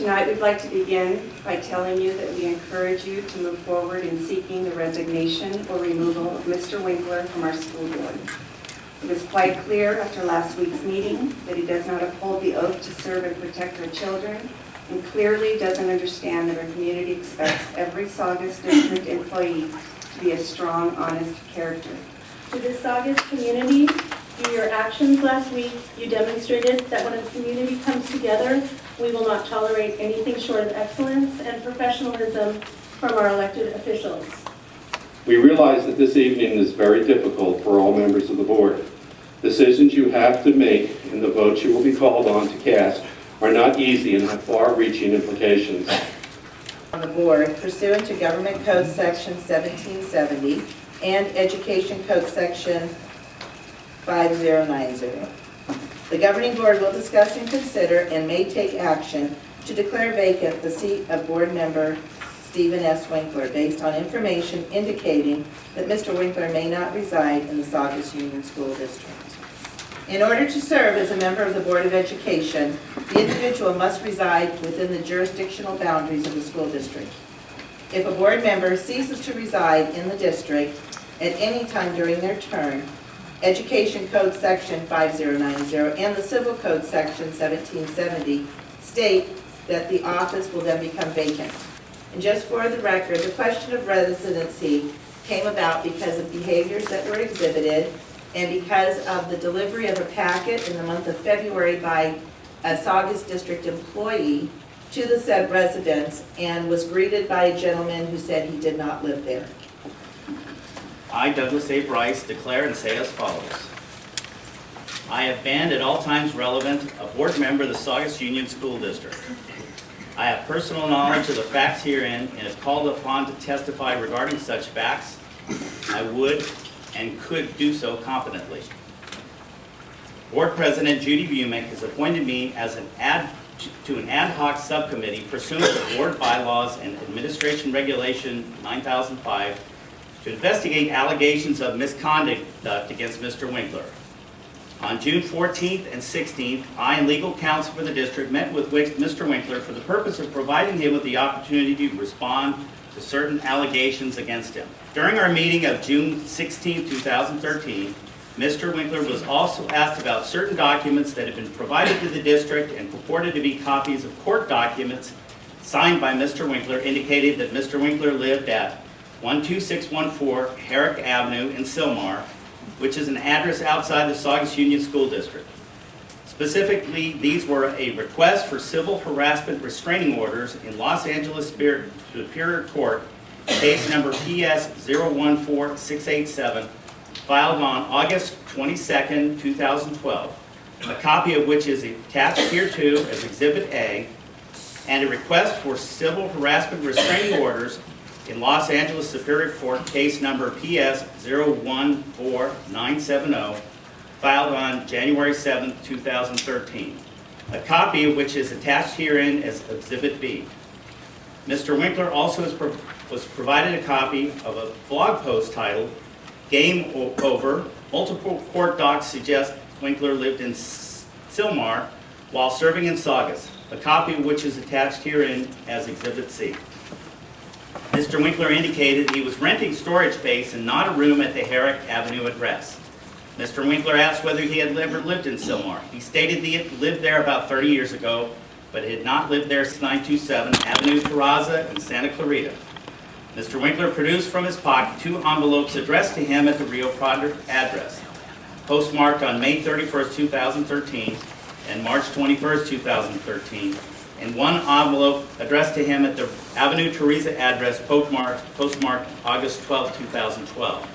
Tonight, we'd like to begin by telling you that we encourage you to move forward in seeking the resignation or removal of Mr. Winkler from our school board. It is quite clear after last week's meeting that he does not uphold the oath to serve and protect our children, and clearly doesn't understand that our community expects every Saugus District employee to be a strong, honest character. To the Saugus community, through your actions last week, you demonstrated that when a community comes together, we will not tolerate anything short of excellence and professionalism from our elected officials. We realize that this evening is very difficult for all members of the board. Decisions you have to make and the votes you will be called on to cast are not easy and have far-reaching implications. On the board pursuant to Government Code Section 1770 and Education Code Section 5090. The governing board will discuss and consider and may take action to declare vacant the seat of board member Stephen S. Winkler based on information indicating that Mr. Winkler may not reside in the Saugus Union School District. In order to serve as a member of the Board of Education, the individual must reside within the jurisdictional boundaries of the school district. If a board member ceases to reside in the district at any time during their term, Education Code Section 5090 and the Civil Code Section 1770 state that the office will then become vacant. And just for the record, the question of residency came about because of behaviors that were exhibited and because of the delivery of a packet in the month of February by a Saugus District employee to the said residence and was greeted by a gentleman who said he did not live there. I, Douglas A. Bryce, declare and say as follows. I have been at all times relevant a board member of the Saugus Union School District. I have personal knowledge of the facts herein and if called upon to testify regarding such facts, I would and could do so competently. Board President Judy Bumick has appointed me as an ad hoc subcommittee pursuant to Board Bylaws and Administration Regulation 9005 to investigate allegations of misconduct against Mr. Winkler. On June 14th and 16th, I and legal counsel for the district met with Mr. Winkler for the purpose of providing him with the opportunity to respond to certain allegations against him. During our meeting of June 16, 2013, Mr. Winkler was also asked about certain documents that had been provided to the district and purported to be copies of court documents signed by Mr. Winkler indicated that Mr. Winkler lived at 12614 Herrick Avenue in Sylmar, which is an address outside the Saugus Union School District. Specifically, these were a request for civil harassment restraining orders in Los Angeles Superior Court, case number PS 014687, filed on August 22, 2012, a copy of which is attached hereto as Exhibit A, and a request for civil harassment restraining orders in Los Angeles Superior Court, case number PS 014970, filed on January 7, 2013, a copy of which is attached herein as Exhibit B. Mr. Winkler also was provided a copy of a blog post titled, Game Over, multiple court docs suggest Winkler lived in Sylmar while serving in Saugus, a copy of which is attached herein as Exhibit C. Mr. Winkler indicated he was renting storage space and not a room at the Herrick Avenue address. Mr. Winkler asked whether he had ever lived in Sylmar. He stated he had lived there about 30 years ago, but had not lived there since 927 Avenue Terraza in Santa Clarita. Mr. Winkler produced from his pocket 2 envelopes addressed to him at the Rio Grande address, postmarked on May 31st, 2013 and March 21st, 2013, and 1 envelope addressed to him at the Avenue Teresa address, postmarked August 12, 2012.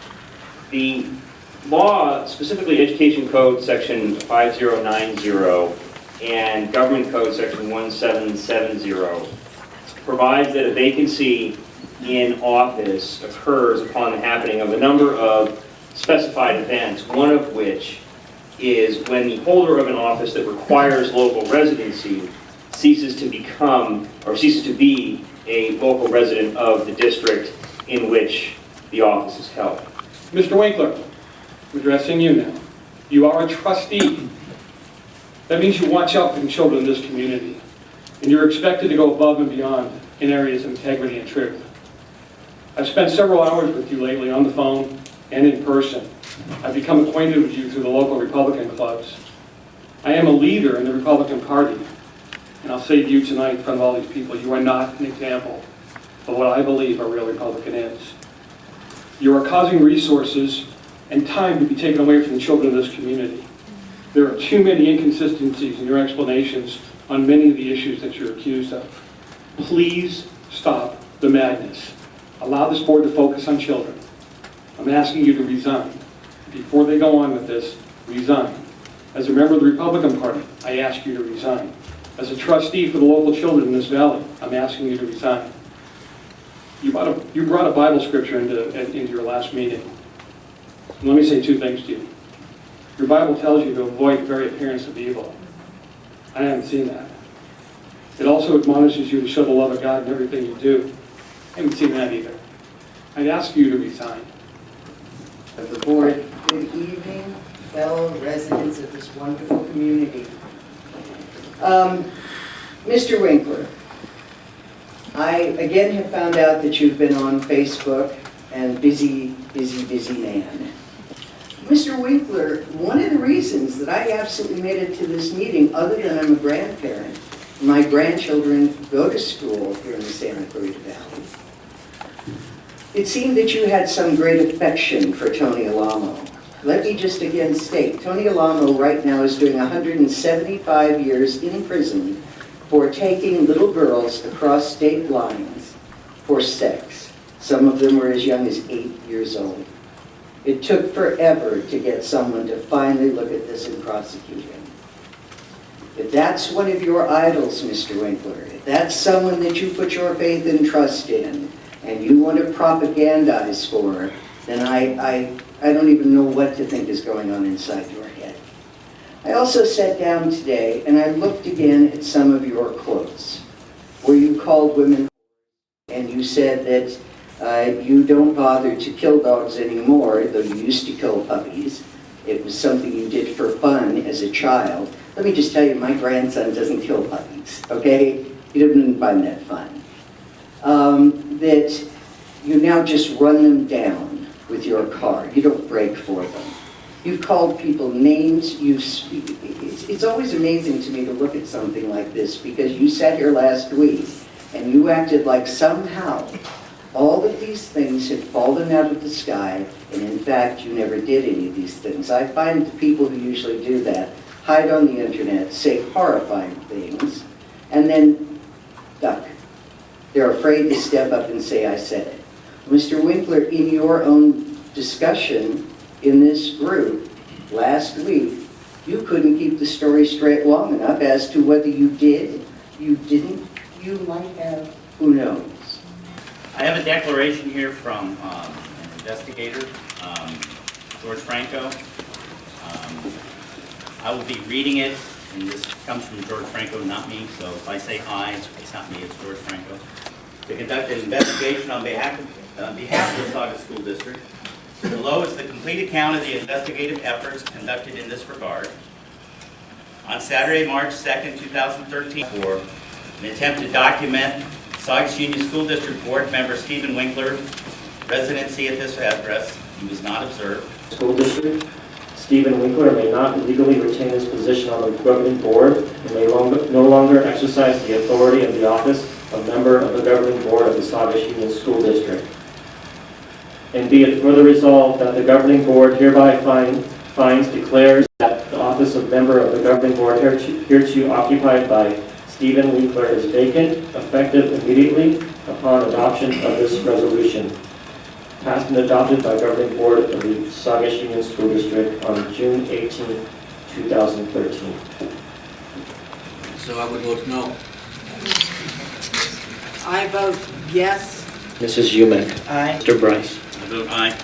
The law, specifically Education Code Section 5090 and Government Code Section 1770, provides that a vacancy in office occurs upon the happening of a number of specified events, one of which is when the holder of an office that requires local residency ceases to become or ceases to be a local resident of the district in which the office is held. Mr. Winkler, I'm addressing you now. You are a trustee. That means you watch out for the children in this community. and you're expected to go above and beyond in areas of integrity and truth. I've spent several hours with you lately on the phone and in person. I've become acquainted with you through the local Republican clubs. I am a leader in the Republican Party, and I'll say to you tonight in front of all these people, you are not an example of what I believe a real Republican is. You are causing resources and time to be taken away from the children of this community. There are too many inconsistencies in your explanations on many of the issues that you're accused of. Please stop the madness. Allow this board to focus on children. I'm asking you to resign. Before they go on with this, resign. As a member of the Republican Party, I ask you to resign. As a trustee for the local children in this valley, I'm asking you to resign. You brought a Bible scripture into your last meeting. And let me say two things to you. Your Bible tells you to avoid the very appearance of evil. I haven't seen that. It also admonishes you to show the love of God in everything you do. I haven't seen that either. I'd ask you to resign. Of the board, good evening, fellow residents of this wonderful community. Mr. Winkler, I again have found out that you've been on Facebook and busy man. Mr. Winkler, one of the reasons that I absolutely made it to this meeting, other than I'm a grandparent, my grandchildren go to school here in the Santa Clarita Valley. It seemed that you had some great affection for Tony Alamo. Let me just again state, Tony Alamo right now is doing 175 years in prison for taking little girls across state lines for sex. Some of them were as young as 8 years old. It took forever to get someone to finally look at this and prosecute him. If that's one of your idols, Mr. Winkler, if that's someone that you put your faith and trust in, and you want to propagandize for, then I don't even know what to think is going on inside your head. I also sat down today and I looked again at some of your quotes, where you called women and you said that you don't bother to kill dogs anymore, though you used to kill puppies. It was something you did for fun as a child. Let me just tell you, my grandson doesn't kill puppies, okay? He didn't find that fun. That you now just run them down with your car. You don't brake for them. You've called people names. It's always amazing to me to look at something like this, because you sat here last week and you acted like somehow all of these things had fallen out of the sky, and in fact you never did any of these things. I find the people who usually do that hide on the internet, say horrifying things, and then duck. They're afraid to step up and say, I said it. Mr. Winkler, in your own discussion in this group last week, you couldn't keep the story straight long enough as to whether you did, you didn't, you might have, who knows? I have a declaration here from an investigator, George Franco. I will be reading it, and this comes from George Franco, not me, so if I say I, it's not me, it's George Franco. To conduct an investigation on behalf of the Saugus School District. Below is the complete account of the investigative efforts conducted in this regard. On Saturday, March 2nd, 2013, for an attempt to document Saugus Union School District Board member Stephen Winkler residency at this address. He was not observed. School District, Stephen Winkler may not legally retain his position on the governing board and may no longer exercise the authority of the office of member of the governing board of the Saugus Union School District. And be it further resolved that the governing board hereby declares that the office of member of the governing board hereto occupied by Stephen Winkler is vacant, effective immediately upon adoption of this resolution. Passed and adopted by governing board of the Saugus Union School District on June 18, 2013. So I would vote no. I vote yes. Mrs. Umek. Aye. Mr. Bryce. I vote aye.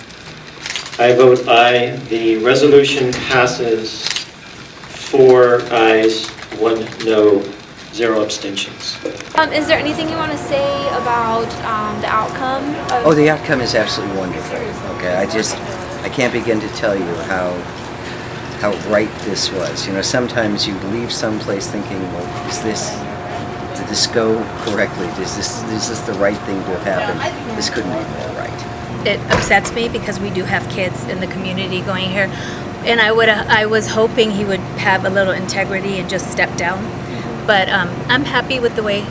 I vote aye. The resolution passes 4 ayes, 1 no, 0 abstentions. Is there anything you want to say about the outcome? Oh, the outcome is absolutely wonderful. Okay, I can't begin to tell you how right this was. You know, sometimes you leave someplace thinking, well, did this go correctly? Is this the right thing to have happened? This couldn't be more right. It upsets me because we do have kids in the community going here, and I was hoping he would have a little integrity and just step down. But I'm happy with the way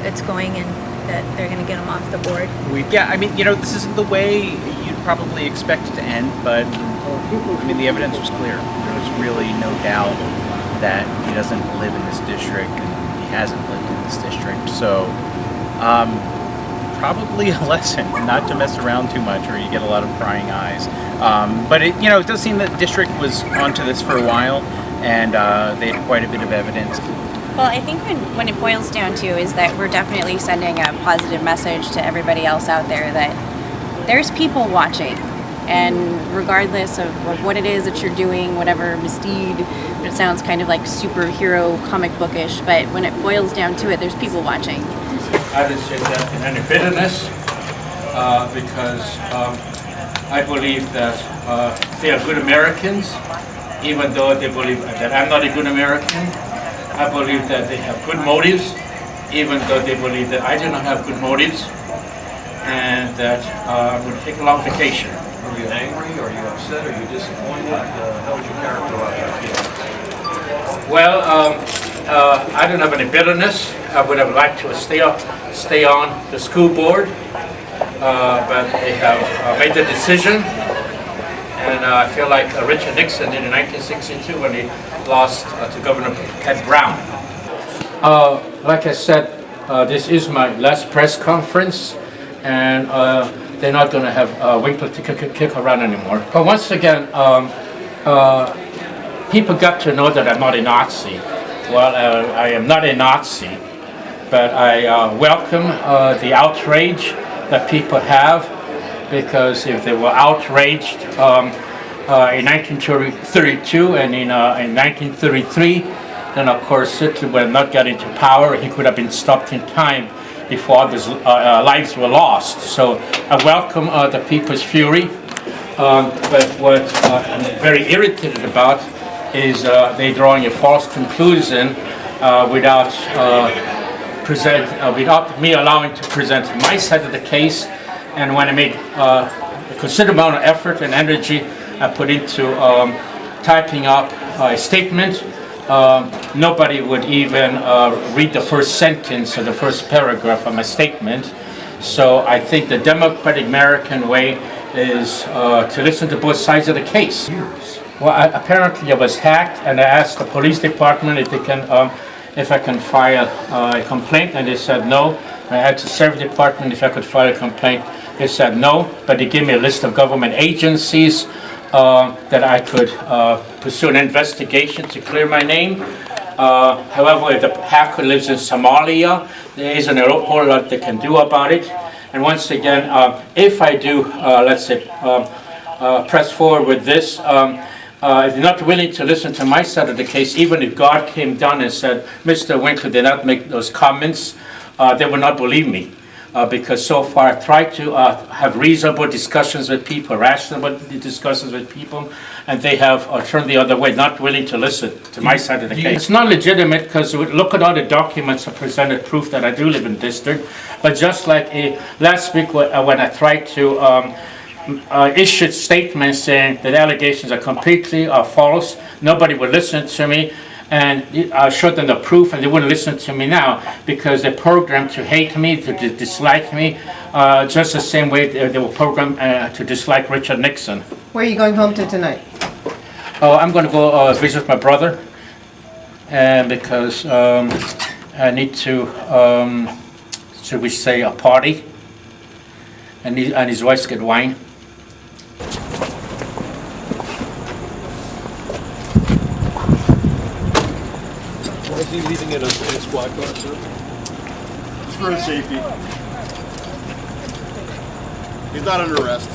it's going, and that they're going to get him off the board. I mean, this isn't the way you'd probably expect it to end, but I mean, the evidence was clear. There was really no doubt that he doesn't live in this district, and he hasn't lived in this district. So, probably a lesson not to mess around too much, or you get a lot of prying eyes. But it does seem that the district was onto this for a while, and they had quite a bit of evidence. Well, I think when it boils down to is that we're definitely sending a positive message to everybody else out there that there's people watching. And regardless of what it is that you're doing, whatever misdeed, it sounds kind of like superhero comic bookish, but when it boils down to it, there's people watching. I didn't say that in any bitterness, because I believe that they are good Americans, even though they believe that I'm not a good American. I believe that they have good motives, even though they believe that I do not have good motives, and that I'm going to take a long vacation. Are you angry? Are you upset? Are you disappointed? How would you characterize that feeling? Well, I don't have any bitterness. I would have liked to stay on the school board, but they have made the decision. And I feel like Richard Nixon did in 1962 when he lost to Governor Ted Brown. Like I said, this is my last press conference, and they're not going to have Winkler to kick around anymore. But once again, people got to know that I'm not a Nazi. Well, I am not a Nazi, but I welcome the outrage that people have, because if they were outraged in 1932 and in 1933, then of course Hitler would not get into power. He could have been stopped in time before his lives were lost. So I welcome the people's fury, but what I'm very irritated about is they drawing a false conclusion without me allowing to present my side of the case. And when I made a considerable amount of effort and energy I put into typing up a statement, nobody would even read the first sentence or the first paragraph of my statement. So I think the democratic American way is to listen to both sides of the case. Well, apparently I was hacked, and I asked the police department if I can file a complaint, and they said no. I asked the sheriff department if I could file a complaint. They said no, but they gave me a list of government agencies that I could pursue an investigation to clear my name. However, if the hacker lives in Somalia, there isn't a whole lot they can do about it. And once again, if I do, let's say, press forward with this, if you're not willing to listen to my side of the case, even if God came down and said, Mr. Winkler did not make those comments, they will not believe me. Because so far I tried to have reasonable discussions with people, rational discussions with people, and they have turned the other way, not willing to listen to my side of the case. It's not legitimate because look at all the documents that presented proof that I do live in the district. But just like last week when I tried to issue statements saying that allegations are completely false, nobody would listen to me. And I showed them the proof, and they wouldn't listen to me now because they're programmed to hate me, to dislike me, just the same way they were programmed to dislike Richard Nixon. Where are you going home to tonight? I'm going to go visit my brother, because I need to, should we say, a party, and his wife's get wine. Is he leaving in a squad car, sir? For his safety. He's not under arrest.